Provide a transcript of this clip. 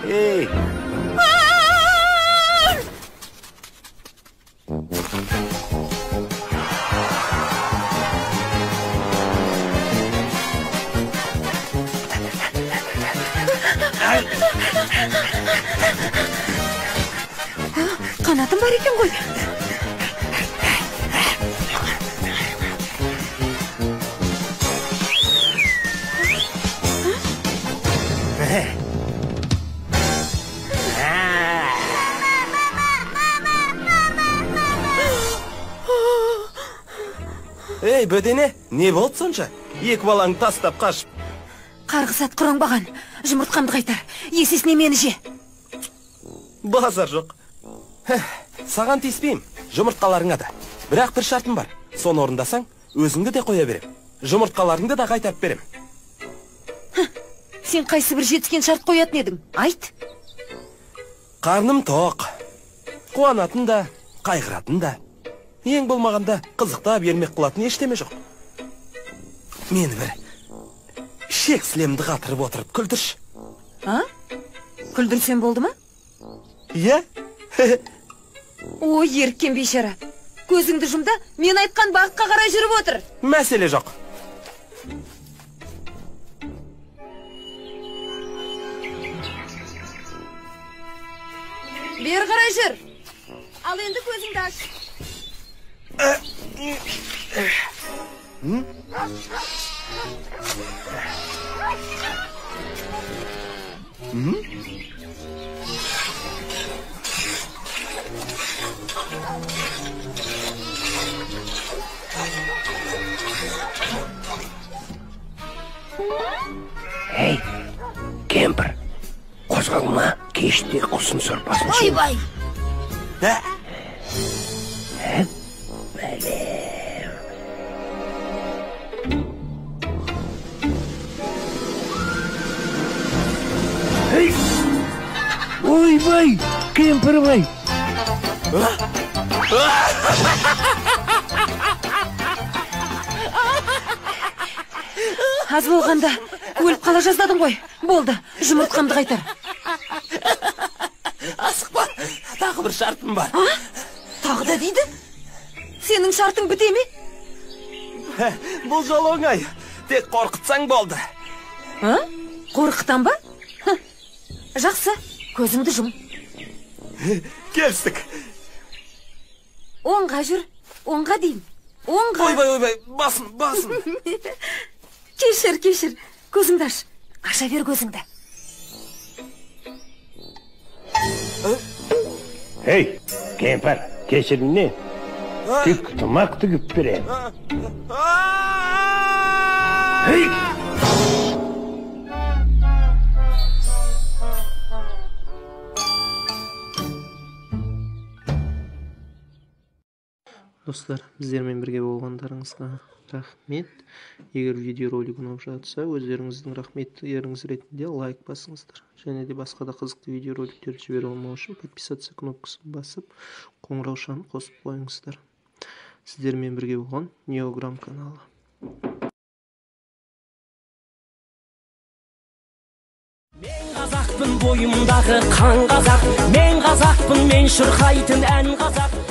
Ey! Qanatım var ekan qo'y. Ey, bödene, ne болды сонша? Екі балаңды тастап қашып. Қарғыс ат құраңбаған. Жұмыртқамды қайтар. Есесіне мені же. Базар жоқ. Саған тиіспеймін, жұмыртқаларыңа да. Бірақ бір шартым бар. Соны орындасаң, өзіңді де қоя берем. Жұмыртқаларыңды да қайтарып берем. Сен қайсы бір жетіскен шарт қоятын едің? Айт. Қарным тоқ. Қуанатын да, қайғыратын да. Ең болмағанда қызықта бермек қылатын ештеме жоқ. Мені бір шек сілемді қатырып отырып күлдірші. А? Күлдірсем болды ма? Иә? Ой, еріккен бейшара. Көзіңді жұмда, мен айтқан бағытқа қарай жүріп отыр. Мәселе жоқ. Бер қарай жүр. Ал енді көзіңді аш. Ей, кемпір, қозғалма, кеште құсын сорпасын шу. Ойбай! Ойбай, кемпір бай! Аз болғанда өліп қала жаздадың ғой. Болды, жұмыртқамды қайтар. Асықпа, тағы бір шартым бар. Тағы да дейді? Сенің шартың біте ме? Бұл жол оңай, тек қорқытсаң болды. Қорқытан ба? Жақсы, көзіңді жұм. Келістік. Оңға жүр, оңға дейін. Оңға. Ойбай, басын. Кешір, көзіңді аш. Аша бер көзіңді. Ей, кемпір, кешірін не? Тік тұмақ тігіп берем. Ей! Достар, біздермен бірге болғандарыңызға рахмет. Егер видеоролик ұнап жатса, өздеріңіздің рахметтеріңіз ретінде лайк басыңыздар. Және де басқа да қызықты видеороликтер жібере алмау үшін подписаться кнопкасын басып, қоңыраушаны қосып қойыңыздар. Сіздермен бірге болған Неограм каналы. Қазақпын бойымдағы қан қазақ, мен қазақпын, мен шырқайтын ән қазақ.